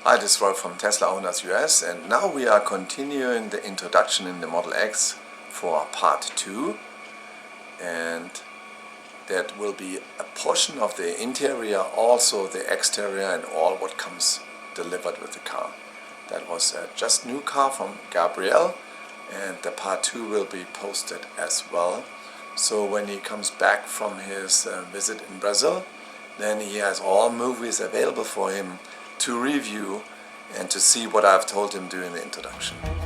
Hi, this is Rolf from Tesla Owners US, and now we are continuing the introduction in the Model X for part 2, and that will be a portion of the interior, also the exterior and all what comes delivered with the car. That was a just new car from Gabriel, and the part 2 will be posted as well. So when he comes back from his visit in Brazil, then he has all movies available for him to review and to see what I've told him during the introduction. Okay.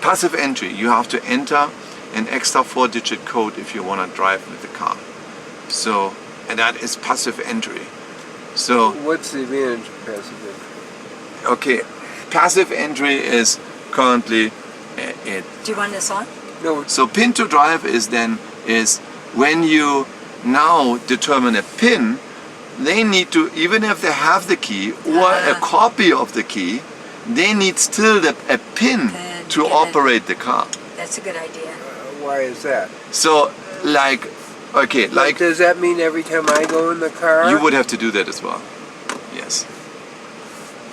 Passive entry. You have to enter an extra 4-digit code if you want to drive with the car. So, and that is passive entry. So, what's the advantage of passive entry? Okay, passive entry is currently it. Do you want this on? No. So pin to drive is when you now determine a pin, they need to, even if they have the key or a copy of the key, they need still a pin to operate the car. That's a good idea. Why is that? So okay, like does that mean every time I go in the car? You would have to do that as well. Yes.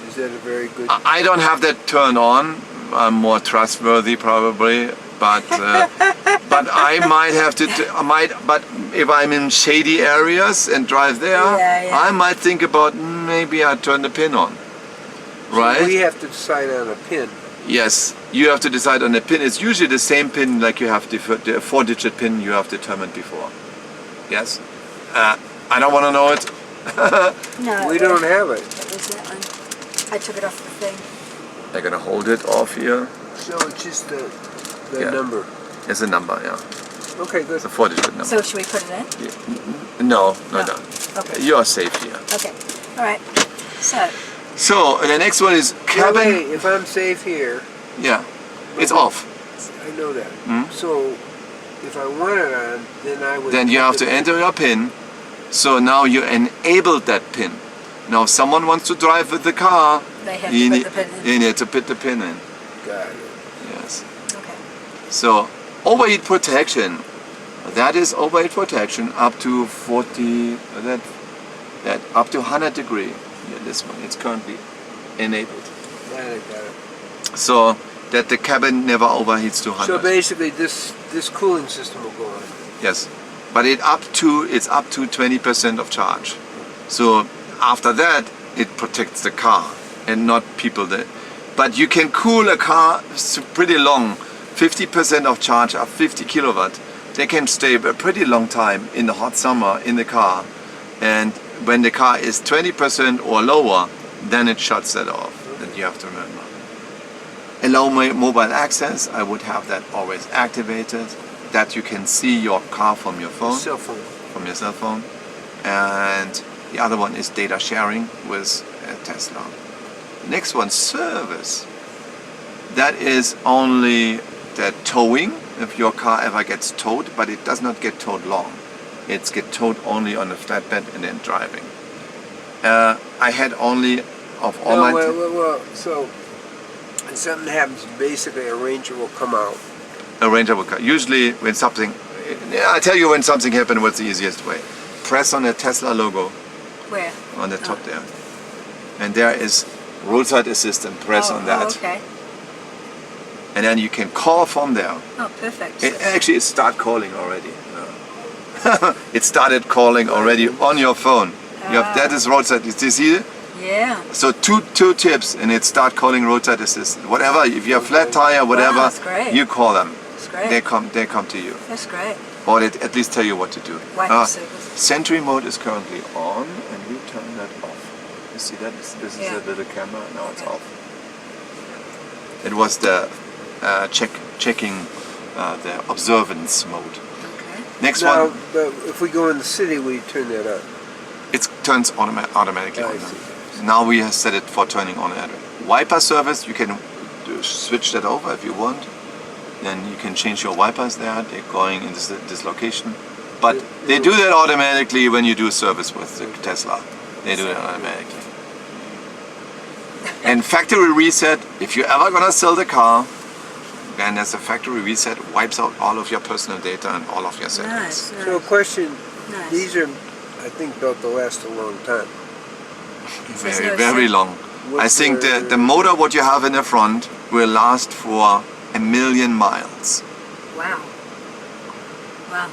Is that a very good? I don't have that turned on. I'm more trustworthy probably, but but I might have to. But if I'm in shady areas and drive there, I might think about maybe I turn the pin on. Right? So we have to decide on a pin. Yes, you have to decide on a pin. It's usually the same pin like you have the 4-digit pin you have determined before. Yes? I don't want to know it. No, we don't have it. It was that one. I took it off the thing. I'm gonna hold it off here. So it's just the number. It's a number, yeah. Okay, good. It's a 4-digit number. So should we put it in? Yeah. No. Okay. You are safe here. Okay. All right. So the next one is cabin. Wait, if I'm safe here. Yeah. It's off. I know that. Hmm? So if I want it on, then I would. Then you have to enter your pin. So now you enabled that pin. Now if someone wants to drive with the car, they have to put the pin in. You need to put the pin in. Got it. Yes. Okay. So overheat protection. That is overheat protection up to 40. That up to 100 degree. Yeah, this one. It's currently enabled. Got it. So that the cabin never overheats to 100. So basically, this cooling system will go on. Yes, but it's up to 20% of charge. So after that, it protects the car and not people there. But you can cool a car pretty long. 50% of charge are 50 kilowatt. They can stay a pretty long time in the hot summer in the car. And when the car is 20% or lower, then it shuts that off. That you have to remember. Allow mobile access. I would have that always activated. That you can see your car from your phone. From your cell phone. And the other one is data sharing with Tesla. Next one, service. That is only the towing, if your car ever gets towed, but it does not get towed long. It gets towed only on a flatbed and then driving. I had only of all my... Well, so when something happens, basically a ranger will come out. A ranger will come. Usually when something... I tell you when something happened, what's the easiest way. Press on the Tesla logo. Where? On the top there. And there is roadside assistant. Press on that. Okay. And then you can call from there. Oh, perfect. It started calling already. It started calling already on your phone. You have, that is roadside. Do you see it? Yeah. So two tips, and it start calling roadside assistant. Whatever, if you have flat tire, whatever, that's great. you call them. That's great. They come to you. That's great. Or they at least tell you what to do. Service. Sentry mode is currently on, and we turn that off. You see that? This is a little camera. Now it's off. It was the checking the observance mode. Okay. Next one. But if we go in the city, we turn that on. It turns automatically on. Now we have set it for turning on. Wiper service, you can switch that over if you want. Then you can change your wipers there. They're going in this location. But they do that automatically when you do service with the Tesla. They do it automatically. And factory reset, if you're ever gonna sell the car, And as a factory reset, wipes out all of your personal data and all of your settings. Nice. So a question, Nice. these are, I think, built to last a long time. There's Very, no very sense. long. I What's think their- the motor what you have in the front will last for 1,000,000 miles. Wow. Wow.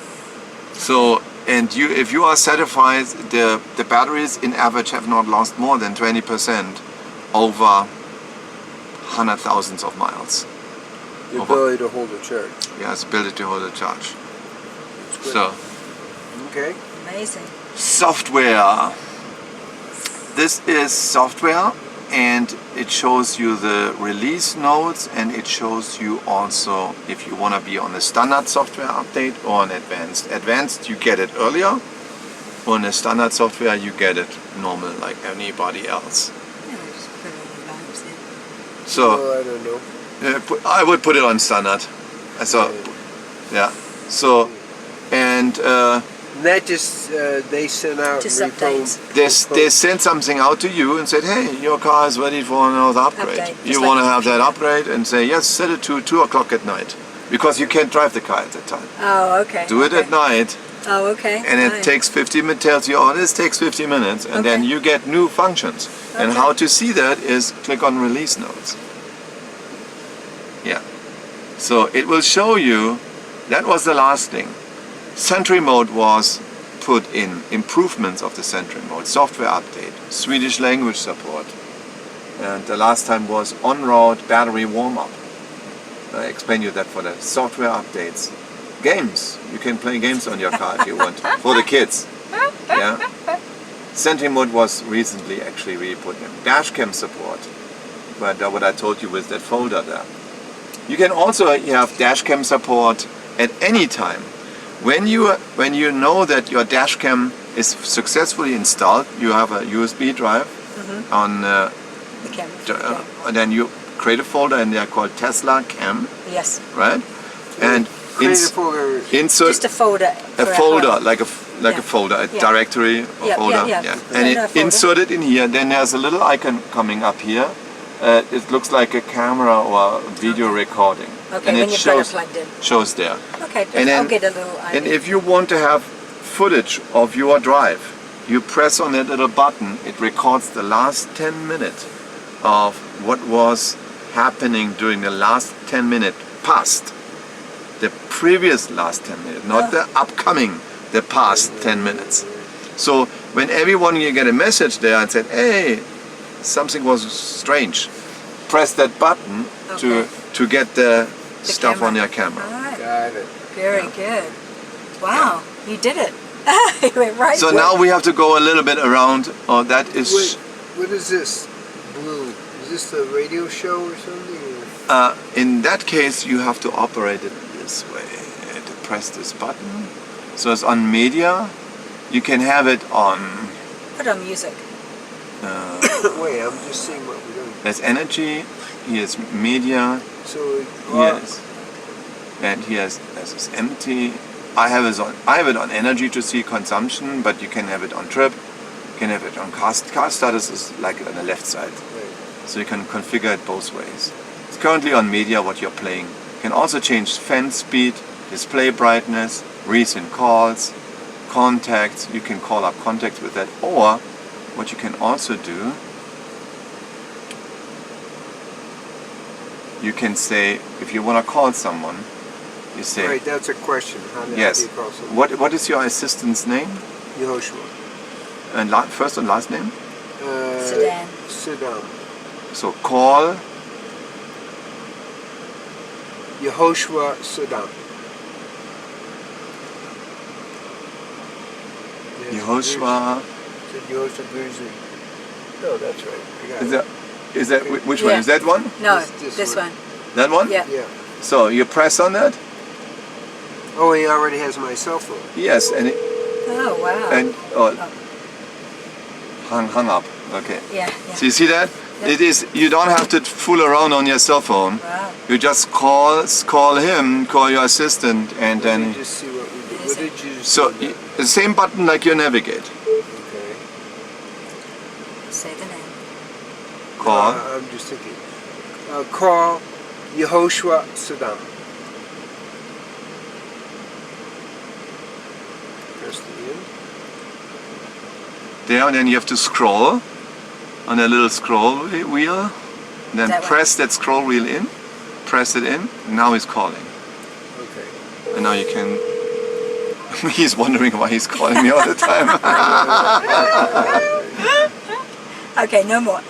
So, and you, if you are satisfied, the batteries in average have not lost more than 20% over 100,000 of miles. The Over- ability to hold a charge. Yes, ability to hold a charge. That's good. So, Okay. Amazing. software. This is software, and it shows you the release notes, and it shows you also if you want to be on the standard software update or on advanced. Advanced, you get it earlier. On the standard software, you get it normal like anybody else. Yeah, just put it on the bags then. So Well, I don't know. I would put it on standard. So yeah. So and And that just, they sent out Just and updates. they sent something out to you and said, hey, your car is ready for another upgrade. Update, You just want to like have that computer. upgrade, and say yes, set it to 2 o'clock at night, because you can't drive the car at that time. Oh, okay. Do it okay. at night, Oh, okay. and it Nice. takes 50 minutes. Tells you, oh, this takes 50 minutes, and then Okay. you get new functions. And Okay. how to see that is click on release notes. Yeah. So it will show you. That was the last thing. Sentry mode was put in, improvements of the Sentry mode, software update, Swedish language support, and the last time was on-road battery warm-up. I explained you that for the software updates. Games, you can play games on your car if you want, for the kids. Yeah. Sentry mode was recently actually really put in. Dashcam support, but what I told you with that folder there. You can also have dashcam support at any time. When you know that your dashcam is successfully installed, you have a USB drive on, The camera. and then you create a folder, and they're called Tesla Cam, Yes. right? And Create a folder. insert Just a folder. a for our folder, home. like a Yeah. folder, a Yeah. directory or Yeah, folder, yeah, yeah. and Yeah, no, folder. insert it in here. Then there's a little icon coming up here. It looks like a camera or a video recording, Okay, and when it you've got it shows plugged in. shows there. Okay, And I'll then- get a little idea. And if you want to have footage of your drive, you press on that little button. It records the last 10 minutes of what was happening during the last 10 minutes past. The previous last 10 minutes, not the upcoming, the past 10 minutes. So when everyone you get a message there and said, hey, something was strange, press that button Okay. to get the The stuff camera. on your camera. All right. Got it. Very good. Wow, you did it. You went right. So to now it. we have to go a little bit around. Oh, that is Wait, what is this? Blue. Is this the radio show or something? Or? in that case you have to operate it this way. To press this button. So it's on media. You can have it on. Put on music. Wait, I'm just seeing what we're doing. There's energy. Here's media. So, Yes. And here's this is empty. I have it on energy to see consumption, but you can have it on trip. You can have it on car status is like on the left side. Right. So you can configure it both ways. It's currently on media what you're playing. You can also change fan speed, display brightness, recent calls, contacts. You can call up contacts with that. Or what you can also do, you can say, if you want to call someone, you say, Right, that's a question. How do yes, you call someone? what is your assistant's name? Yehoshua. And first and last name? Sedan. Saddam. So call Yehoshua Saddam. Yes, Yehoshua. Said Yehoshua Grizzly. No, that's right. I got it. Is that which one? Yeah. Is that one? No, This this one. one. That one? Yeah. Yeah. So you press on that? Oh, he already has my cell phone. Yes, and Oh wow. hung up. Okay. yeah. So you see that? Yeah. It is. You don't have to fool around on your cell phone. Wow. You just call him, call your assistant, and Let me then. just see what we did. Is What it- did you just So do? the same button like your navigate. Okay. Say the name. Call. I'm just thinking. Call Yehoshua Saddam. Press the end. There, and then you have to scroll on a little scroll wheel. And then That way. press that scroll wheel in. Press it in. Now he's calling. Okay. And now you can... He's wondering why he's calling me all the time. Okay, no more.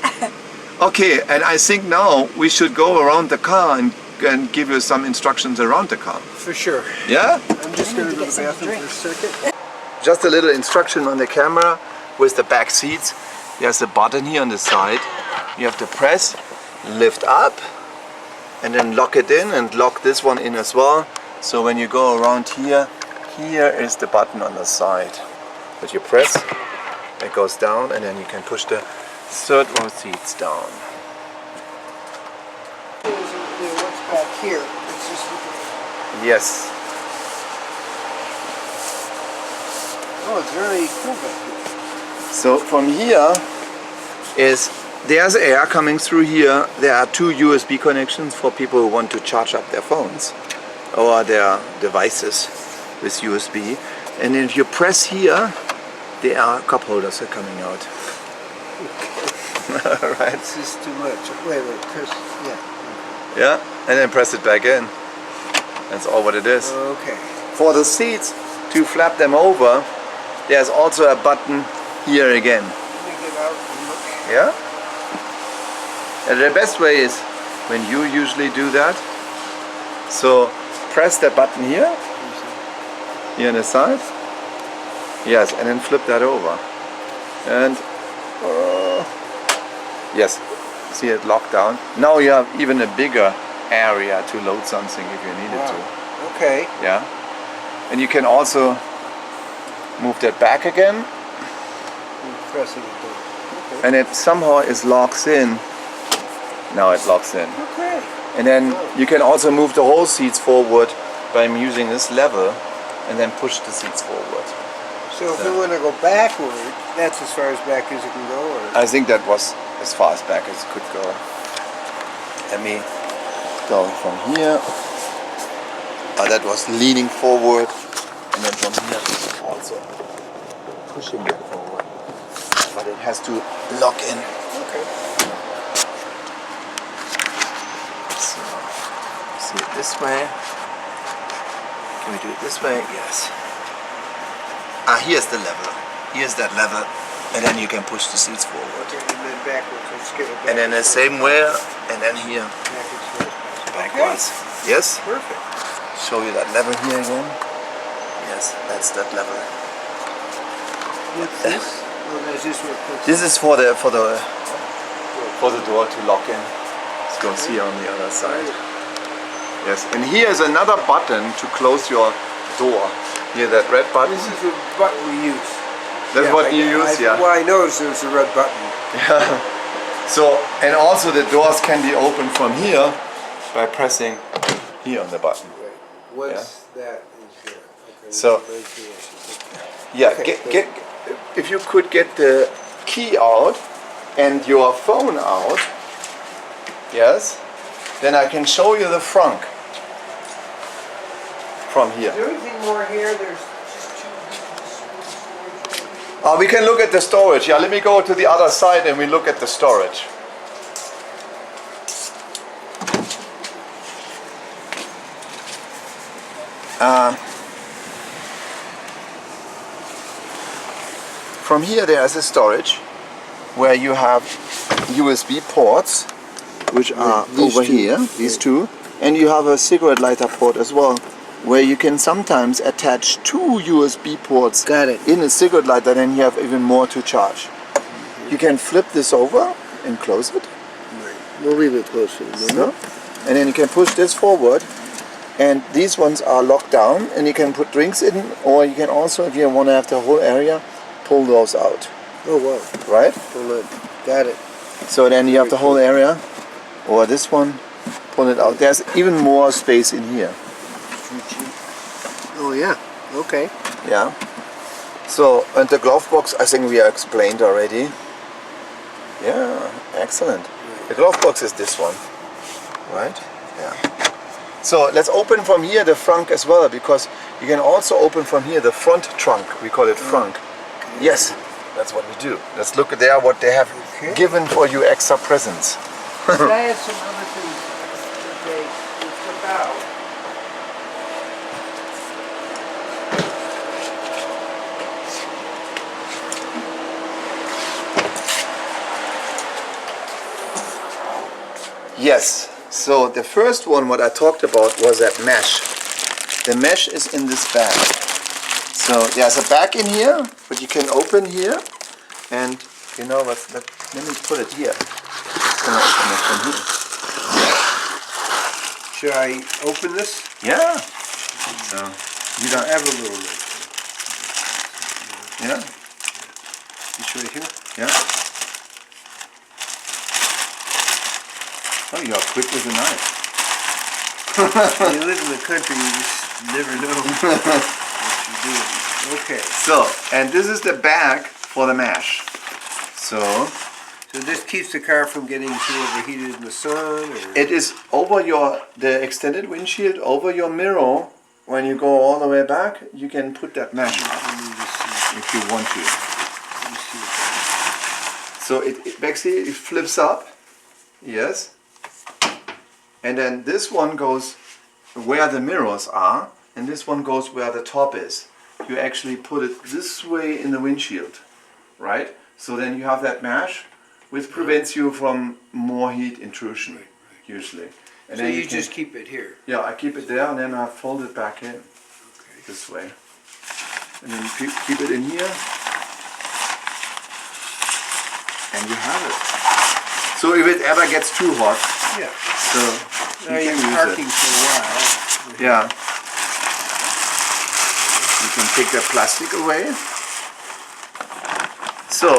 Okay, and I think now we should go around the car and give you some instructions around the car. For sure. Yeah? I'm just I going need to to go to the get something bathroom for a second. Just a little instruction on the camera with the back seats. There's a button here on the side. You have to press, lift up, and then lock it in and lock this one in as well. So when you go around here, here is the button on the side that you press. It goes down, and then you can push the third row seats down. What's back here? It's just Yes. oh, it's very cool back here. So from here there's air coming through here. There are two USB connections for people who want to charge up their phones or their devices with USB. And if you press here, the air cup holders are coming out. Right? This is too much. Wait, Chris. Yeah. Yeah, and then press it back in. That's all what it is. Okay. For the seats, to flap them over, there's also a button here again. Let me get out and look. Yeah? And the best way is when you usually do that. So press that button here on the side. Yes, and then flip that over. And yes, see it locked down. Now you have even a bigger area to load something if you needed to. Okay. Yeah. And you can also move that back again. I'm pressing it down. Okay. And it somehow is locks in. Now it locks in. Okay. And then you can also move the whole seats forward by using this lever and then push the seats forward. So if we want to go backward, that's as far as back as it can go? Or? I think that was as far as back as it could go. Let me go from here. That was leaning forward, and then from here also pushing it forward. But it has to lock in. Okay. So, see it this way. Can we do it this way? Yes. Here's the lever. Here's that lever, and then you can push the seats forward. Okay, and then backwards. Let's get it back. And then the same way, and then here Backwards. backwards. Yes. Perfect. Show you that lever here again. Yes, that's that lever. What's this? Oh, that's just what it puts. This is for the door to lock in. It goes here on the other side. Yes, and here is another button to close your door. Here, that red button. This is the button we use. That's what you use, yeah. Well, I noticed there was a red button. Yeah. So, and also the doors can be opened from here by pressing here on the button. Right. Once that is there. Okay, So- Yeah, Okay, get if you could get the key out and your phone out, yes, then I can show you the front from here. Is there anything more here? There's just two. We can look at the storage. Yeah, let me go to the other side and we look at the storage. From here there is a storage where you have USB ports, which are These over two. here, these two, and you have a cigarette lighter port as well, where you can sometimes attach two USB ports Got it. in a cigarette lighter, then you have even more to charge. You can flip this over and close it. We'll leave it closer. So, and then you can push this forward, and these ones are locked down, and you can put drinks in, or you can also, if you want to have the whole area, pull those out, Oh, wow. right? Hold on. Got it. So then you have the whole area, or this one, pull it out. There's even more space in here. Oh, yeah. Okay. Yeah. So, and the glove box, I think we are explained already. Yeah, excellent. The glove box is this one, right? Yeah. So let's open from here the front as well, because you can also open from here the front trunk. We call it front. Yes, that's what we do. Let's look at there what they have given for you extra presents. But I had some other things that they took out. Yes, so the first one what I talked about was that mesh. The mesh is in this bag. So there's a bag in here, but you can open here, and you know what, let me put it here. Can I open it from here? Should I open this? Yeah. So you I don't have a little bit. yeah? This right here? Yeah. Oh, you are quick with a knife. When you live in the country, you just never know what you're doing. Okay. So, and this is the bag for the mash. So, So this keeps the car from getting too overheated in the sun? Or? it is over the extended windshield, over your mirror. When you go all the way back, you can put that mesh Let on me just see. if you want to. Let me see what So it basically it flips up, yes. And then this one goes where the mirrors are, and this one goes where the top is. You actually put it this way in the windshield, right? So then you have that mesh, which prevents you from more heat intrusion, usually. And so then you can- just keep it here? yeah, I keep it there and then I fold it back in this way. And then you keep it in here. And you have it. So if it ever gets too hot, Yeah. so Now you you're can use parking it. for a while. Yeah. You can take the plastic away. So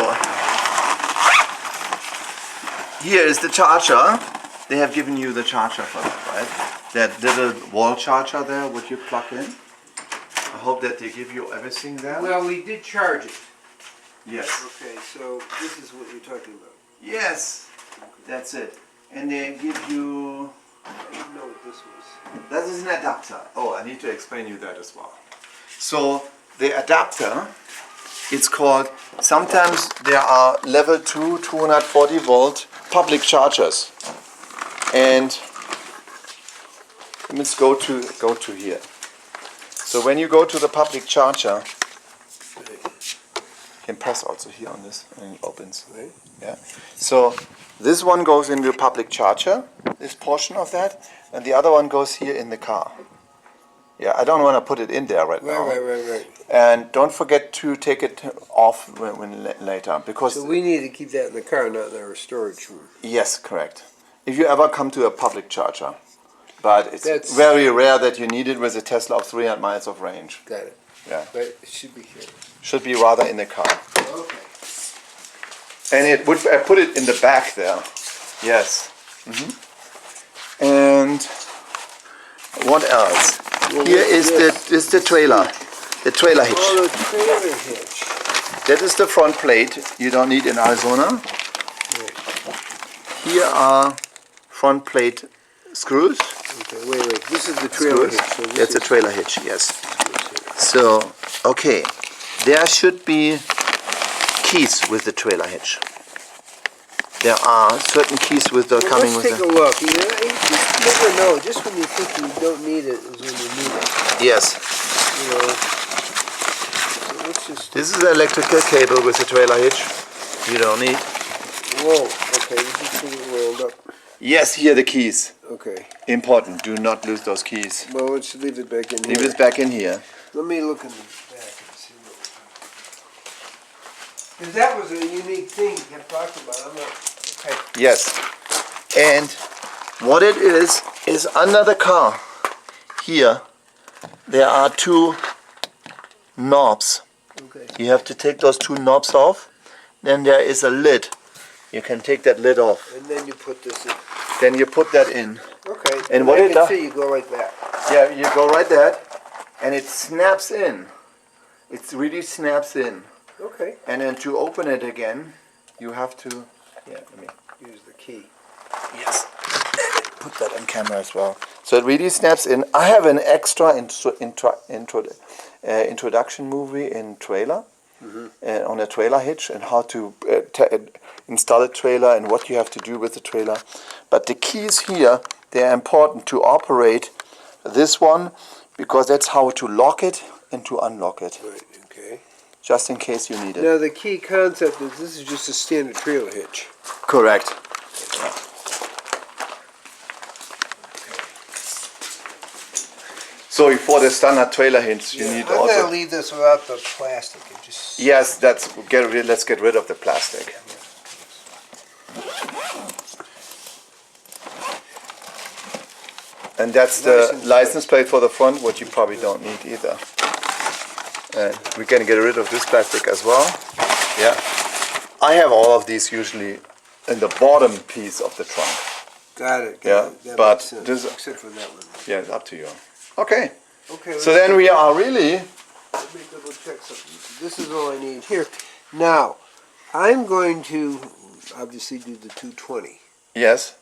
here is the charger. They have given you the charger for that, right? That little wall charger there, what you plug in. I hope that they give you everything there. Well, we did charge it. Yes. Okay, so this is what you're talking about. Yes. That's it. And they give you. I didn't know what this was. That is an adapter. Oh, I need to explain you that as well. So the adapter, it's called, sometimes there are level 2, 240 volt public chargers. And let's go to here. So when you go to the public charger, you can press also here on this and it opens. Right. Yeah. So this one goes into the public charger, this portion of that, and the other one goes here in the car. Yeah, I don't want to put it in there right now. Right. And don't forget to take it off later, because So we need to keep that in the car, not in our storage room. yes, correct. If you ever come to a public charger, but it's That's- very rare that you need it with a Tesla of 300 miles of range. Got it. Yeah, But it should be here. should be rather in the car. Okay. And it would, I put it in the back there. Yes. And what else? Here is the trailer hitch. Oh, the trailer hitch. That is the front plate you don't need in Arizona. Right. Here are front plate screws. Okay, wait. This is the trailer hitch. So this It's a is- trailer hitch, yes. So, okay, there should be keys with the trailer hitch. There are certain keys with the Well, coming let's with take the. a look. You never know. Just when you think you don't need it is when you need it. Yes, You know. So let's just. this is the electrical cable with the trailer hitch. You don't need. Whoa. Okay, this is getting rolled up. Yes, here are the keys. Okay. Important. Do not lose those keys. Well, let's leave it back in Leave here. it back in here. Let me look in the back and see what. Because that was a unique thing you kept talking about. I'm not. Okay. Yes. And what it is under the car, here, there are two knobs. Okay. You have to take those two knobs off. Then there is a lid. You can take that lid off. And then you put this in. Then you put that in. Okay. And what I it can does- see you go like that. Yeah, you go right there, and it snaps in. It really snaps in. Okay. And then to open it again, you have to. Yeah, let me. Use the key. Yes. put that on camera as well. So it really snaps in. I have an extra introduction movie in trailer, on a trailer hitch, and how to install a trailer and what you have to do with the trailer. But the keys here, they're important to operate this one, because that's how to lock it and to unlock it, Right, okay. just in case you need it. Now the key concept is this is just a standard trailer hitch. Correct. So for the standard trailer hinge, you need I'm also. gonna leave this without the plastic. It just Yes, let's get rid of the plastic. And that's the license plate for the front, what you probably don't need either. And we're gonna get rid of this plastic as well. Yeah. I have all of these usually in the bottom piece of the trunk. got it. Yeah, That but makes sense, this- except for that one. Yeah, it's up to you. Okay. Okay. So then we are really. Let me double check something. This is all I need here. Now, I'm going to obviously do the 220. Yes.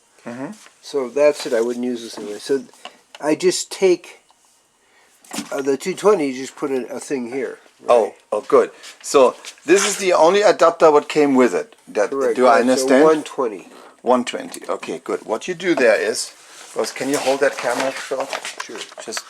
So that's it. I wouldn't use this anyway. So I just take the 220. You just put a thing here. Right? Oh, good. So this is the only adapter what came with it. That, Correct. do I Right, understand? So 120. 120. Okay, good. What you do there is, because can you hold that camera, Phil? Sure. Just.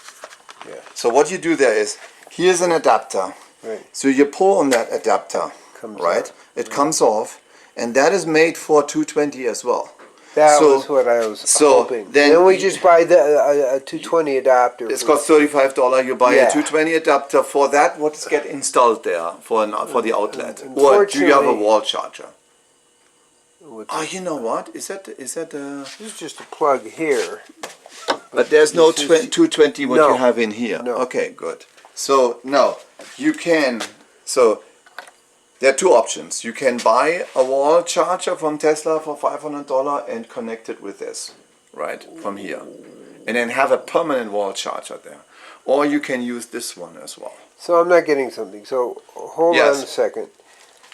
Yeah. So what you do there is, here's an adapter. Right. So you pull on that adapter, Comes right? out. It comes off, and that is made for 220 as well. That So- was what I was so hoping. then we just buy a 220 adapter. It's for- cost $35. You buy Yeah. a 220 adapter for that. What's get installed there for the outlet? Or do you have a Unfortunately- wall charger? with- Oh, you know what? Is that This is just a plug here. But there's no This is- 220 what No. you have in here. No. Okay, good. So no, you can. So there are two options. You can buy a wall charger from Tesla for $500 and connect it with this, right, from here, and then have a permanent wall charger there. Or you can use this one as well. So I'm not getting something. So hold Yes. on a second.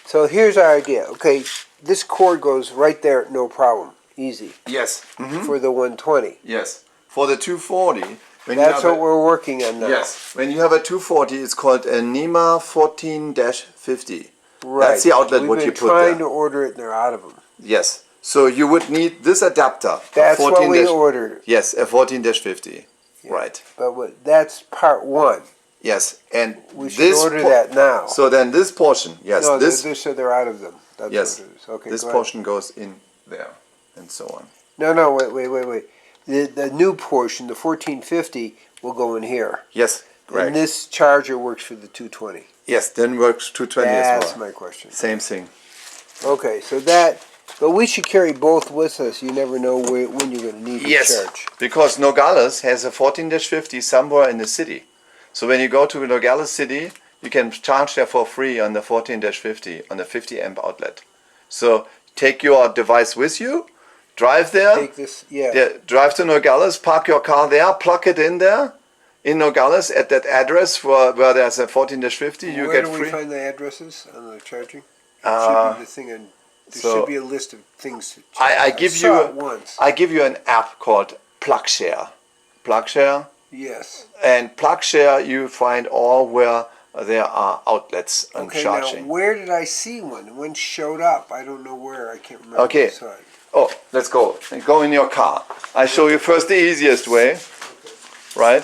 So here's our idea. Okay, this cord goes right there, no problem, easy Yes. for the 120. Yes. For the 240, when That's you have what a, we're working on now. yes, when you have a 240, it's called a NEMA 14-50. Right. That's the outlet We've what been you put trying there. to order it, and they're out of them. Yes. So you would need this adapter. a That's what we 14 ordered. Yes, a 14-50. Yeah. Right. But that's part one. Yes, and We should this order that now. So then this portion, yes, no, this so they're out of them. That's yes, what it is. Okay, this go ahead. portion goes in there, and so on. No, wait. The new portion, the 1450, will go in here. Yes, And correct. this charger works for the 220. Yes, then works 220 as That's well. my question. Same thing. Okay, so but we should carry both with us. You never know when you're going to need Yes, to charge. because Nogales has a 14-50 somewhere in the city. So when you go to Nogales City, you can charge there for free on the 14-50 on the 50 amp outlet. So take your device with you, drive there, Take this, yeah. drive to Nogales, park your car there, plug it in there, in Nogales at that address where there's a 14-50. You Where get do free. we find the addresses on the charging? Uh, should be the thing, and there so- should be a list of things to I give saw you it once. I give you an app called PlugShare. PlugShare. Yes. And PlugShare, you find all where there are outlets and Okay, charging. now where did I see one? One showed up. I don't know where. I can't remember. Okay. I saw it. Oh, let's go. Go in your car. I show you first the easiest way, right?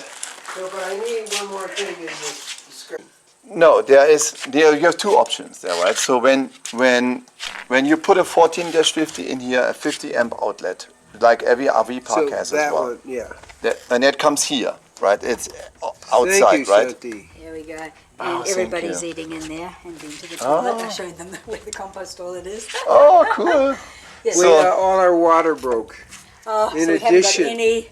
So, but I need one more thing in this discussion. No, you have two options there, right? So when you put a 14-50 in here, a 50 amp outlet, like every RV park So has that as well. one, yeah. And that comes here, right? It's outside, Thank you, right? Shanti. There we go. And Oh, thank everybody's you. eating in there and into the toilet. Oh. I showed them where the compost toilet is. Oh, cool. Yes. We, So- all our water broke. Oh, in so we haven't got addition- any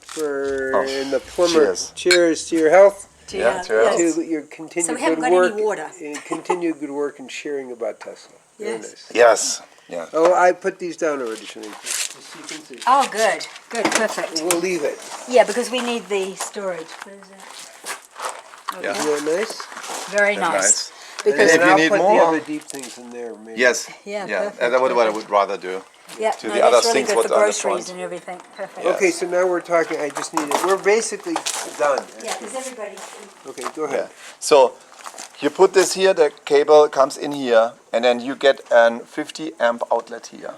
For in the plumber. cheers. Cheers to your health. to, Yeah, to your yes. To your continued So we haven't good got work. any water. And continued good work in sharing about Tesla. Very Yes. nice. Yes. Yeah. Oh, I put these down already, Shanti. Just so you can see. Oh, good. Good, perfect. We'll leave it. Yeah, because we need the storage. What is that? Yeah. Okay. Isn't that nice? Very That's nice. nice. Because And if you I'll need put more- the other deep things in there. Maybe. Yes. Yeah, Yeah. perfect, That's what I perfect. would rather do. Yeah, to no, the other that's really things good what's for on the groceries front. and everything. Perfect. Yeah. Okay, so now we're talking. I just need it. We're basically done. Yeah, because everybody. Okay, go Yeah. ahead. So you put this here, the cable comes in here, and then you get an 50 amp outlet here.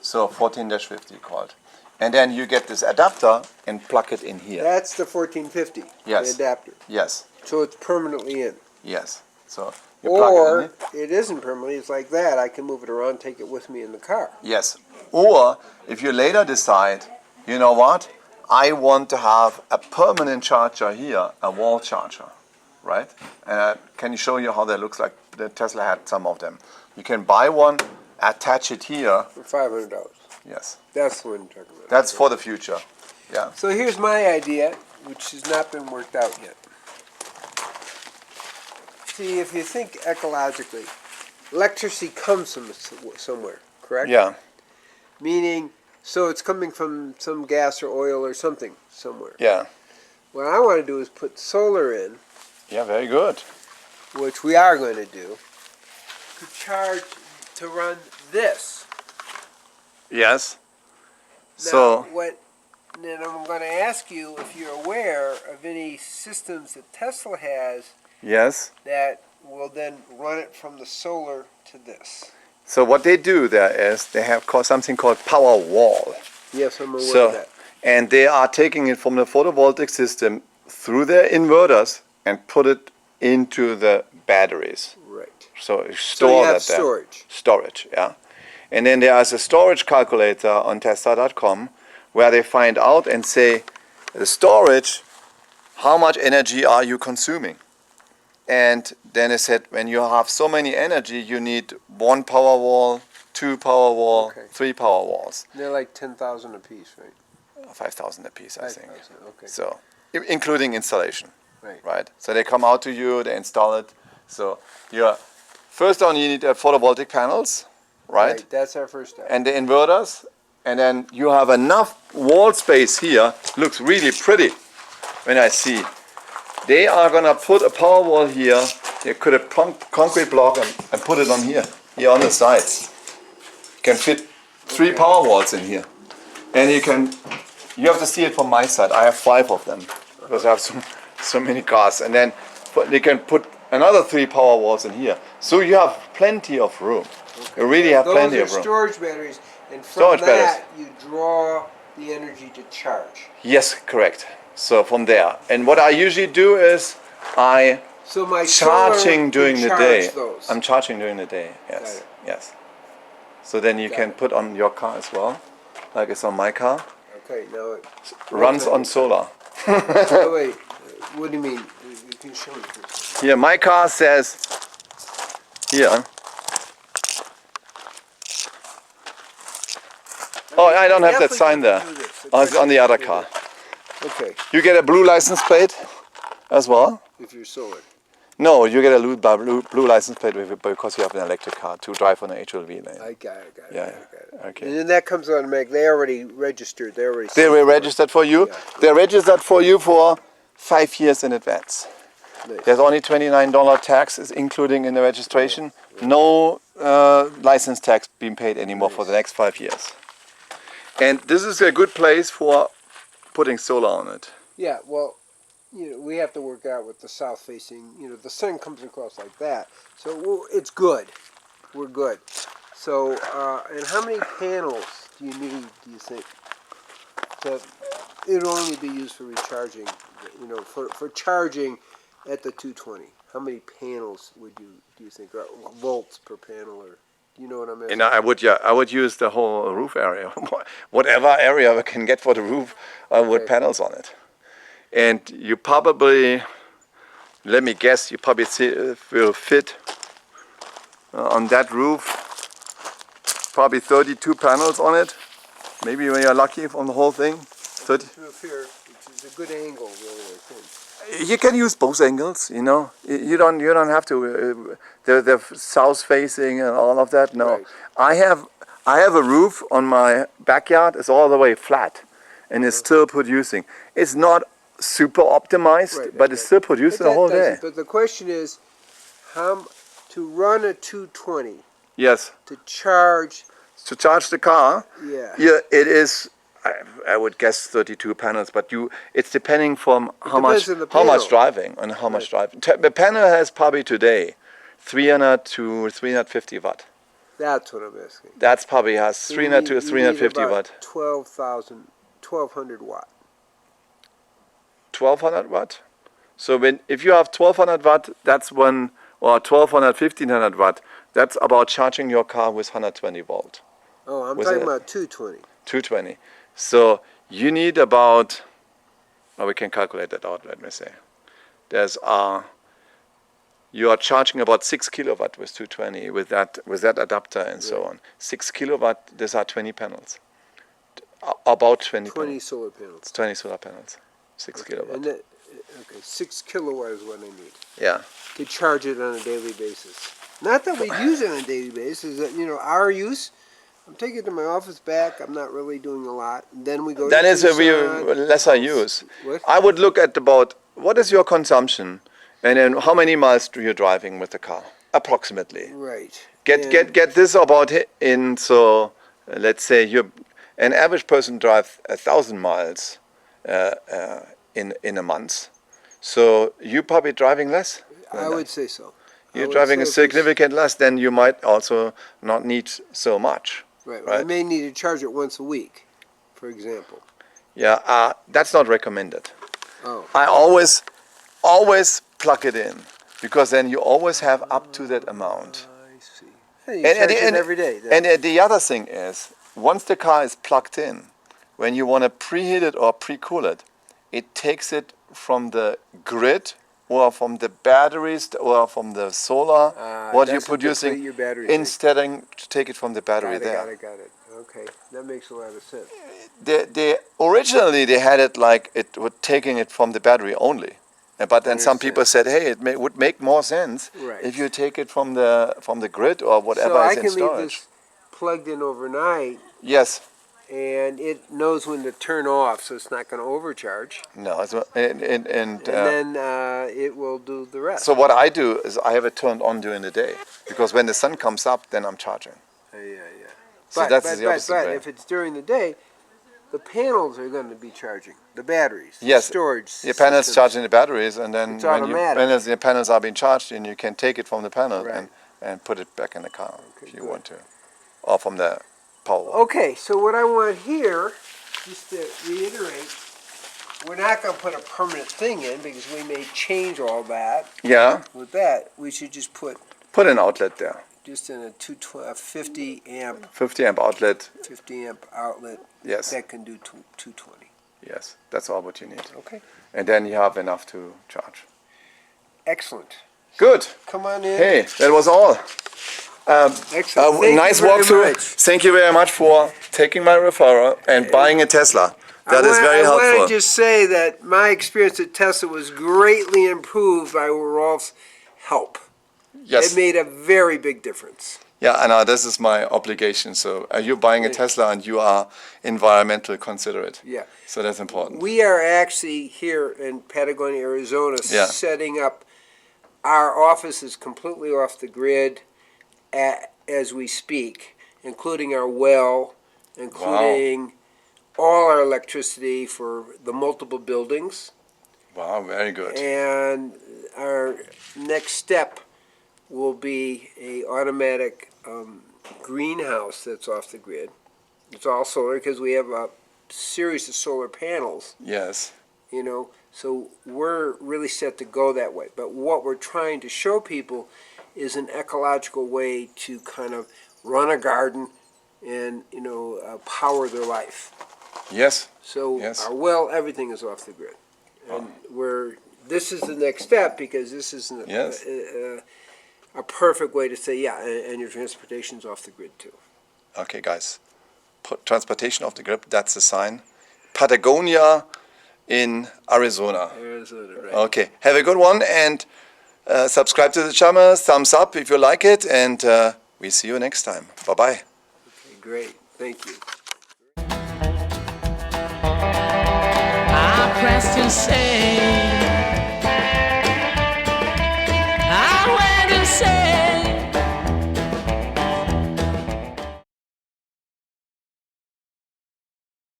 So 14-50 called. And then you get this adapter and plug it in here. That's the 1450. Yes. The adapter. Yes, So it's permanently in. yes. So you plug it in Or here. it isn't permanently. It's like that. I can move it around, take it with me in the car. Yes. Or if you later decide, you know what, I want to have a permanent charger here, a wall charger, right? Can you show you how that looks like? The Tesla had some of them. You can buy one, attach it here. For $500. Yes. That's the one you're talking about. That's for the future. Yeah. So here's my idea, which has not been worked out yet. See, if you think ecologically, electricity comes from somewhere, correct? Yeah. Meaning, so it's coming from some gas or oil or something somewhere. Yeah. What I want to do is put solar in, Yeah, very good. which we are going to do, to charge, to run this. Yes. Now, So, then I'm going to ask you if you're aware of any systems that Tesla has yes. that will then run it from the solar to this. So what they do there is they have something called power wall. Yes, I'm aware So, of that. and they are taking it from the photovoltaic system through their inverters and put it into the batteries. Right. So So store you have that there. storage. Storage, yeah. And then there is a storage calculator on Tesla.com where they find out and say, the storage, how much energy are you consuming? And then it said, when you have so many energy, you need 1 power wall, 2 power wall, Okay. 3 power walls. They're like 10,000 apiece, right? 5,000 a piece, I think. 5,000, okay. So, including installation, Right. right? So they come out to you, they install it. So you're, first on you need photovoltaic panels, right? That's our first step. And the inverters, and then you have enough wall space here. Looks really pretty when I see. They are gonna put a power wall here. They could a concrete block and put it on here on the sides. You can fit 3 power walls in here, and you have to see it from my side. I have 5 of them because I have so many cars, and then they can put another 3 power walls in here. So you have plenty of room. You really have plenty Those of are room. storage batteries, and from Storage that you draw the energy to charge. Yes, correct. So from there, and what I usually do is So my charging solar during can the charge day. Those. I'm charging during the day. Got Yes, it. yes. So then you Got can it. put on your car as well, like it's on my car. Okay, now it Runs on solar. oh, wait. What do you mean? You can show me this. Here, my car says here. Oh, I don't have that Definitely sign there. do this. Oh, it's on the other car. Okay, You get a blue license plate as well. if you're solar. No, you get a blue license plate because you have an electric car to drive on an HLV lane. I got it. Yeah, I got it. okay. And then that comes automatic. They already registered. They already. They were registered for you. Yeah. They're registered for you for 5 years in advance. Nice. There's only $29 tax is including in the registration. No license tax being paid anymore for the next 5 years. And this is a good place for putting solar on it. Yeah. Well, we have to work out with the south facing. The sun comes across like that, so it's good. We're good. So, and how many panels do you need? Do you think? So it'll only be used for recharging. For charging at the 220. How many panels do you think? Or volts per panel, or you know what I'm asking? And I would use the whole roof area, whatever area we can get for the roof, with Okay. panels on it. And you probably, let me guess, you probably will fit on that roof probably 32 panels on it. Maybe when you're lucky on the whole thing. 30. Roof here, which is a good angle, really. I think. You can use both angles, you know. You don't have to. The south facing and all of that. No, Right. I have a roof on my backyard. It's all the way flat, and it's still producing. It's not super optimized, Right, but it's still producing the whole day. But the question is, how to run a 220 Yes. to charge to charge the car. Yeah. Here it is. I would guess 32 panels, but it's depending from how much depends on the panel. driving and how much driving. The panel has probably today 300 to 350 watt. That's what I'm asking. That's probably has So 300 to you 350 need about watt. 1200 watt. 1200 watt. So if you have 1200 watt, that's one, or 1200, 1500 watt, that's about charging your car with 120 volt, Oh, I'm Was talking it- about 220. 220. So you need about, we can calculate that out, let me say. You are charging about 6 kilowatt with 220 with that adapter and so on. 6 kilowatt, these are 20 panels. About 20 20 panels. solar panels. 20 solar panels. 6 kilowatt. And that, okay, 6 kilowatt is what I need Yeah. to charge it on a daily basis. Not that we use it on a daily basis. That, our use, I'm taking it to my office back. I'm not really doing a lot. And then we go. That to is a Tucson. lesser use. What? I would look at about what is your consumption, and then how many miles do you driving with the car, approximately. Right. Get And- get this about in. So let's say an average person drives 1,000 miles in a month. So you probably driving less. I would say so. I You're would driving say a 'cause- significant less, then you might also not need so much. Right. right. I may need to charge it once a week, for example. Yeah, that's not recommended. Oh. I always plug it in, because then you always have up to that amount. I see. Hey, you charge it every day. then. And the other thing is, once the car is plugged in, when you want to preheat it or pre-cool it, it takes it from the grid or from the batteries or from the solar, what you're doesn't deplete producing, your battery tank. instead of to take it from the battery there. Got it. Okay, that makes a lot of sense. They originally they had it like it was taking it from the battery only, but then some people said, hey, would make more sense Right. if you take it from the grid or whatever So I is in can leave storage. this plugged in overnight, Yes, and it knows when to turn off, so it's not going to overcharge. no, and And then it will do the rest. so what I do is I have it turned on during the day, because when the sun comes up, then I'm charging. Yeah. So that's the opposite but way. if it's during the day, the panels are going to be charging. The batteries. Yes, Storage. Your panels systems. charging the batteries, and then It's when automatic. the panels are being charged, and you can take it from the panel Right. and put it back in the car if you good. want to, or from the power. Okay, so what I want here, just to reiterate, we're not going to put a permanent thing in because we may change all that. Yeah, With that, we should just put put an outlet there. just in a 50 amp 50 amp outlet. outlet Yes, that can do 220. yes, that's all what you need. Okay. And then you have enough to charge. Excellent. Good. Come on in. Hey, that was all. Excellent. Thank Nice you very walkthrough. much. Thank you very much for taking my referral and buying a Tesla. That is very I want helpful. to just say that my experience at Tesla was greatly improved by Rolf's help. Yes. It made a very big difference. Yeah, Anna, this is my obligation. So you're buying a Tesla and you are environmental considerate. Yeah. So that's important. We are actually here in Patagonia, Arizona, Yeah. setting up. Our office is completely off the grid as we speak, including our well, including all our electricity for the multiple buildings. Wow, very good. And our next step will be a automatic greenhouse that's off the grid. It's all solar because we have a series of solar panels, Yes. so we're really set to go that way. But what we're trying to show people is an ecological way to kind of run a garden and, power their life. Yes. So Yes. our well, everything is off the grid. And this is the next step because this is Yes. a perfect way to say, and your transportation's off the grid too. Okay, guys. Transportation off the grid, that's the sign. Patagonia in Arizona. Arizona, right? Okay, have a good one and subscribe to the channel, thumbs up if you like it, and we see you next time. Bye-bye. Okay, great. Thank you. I pressed and say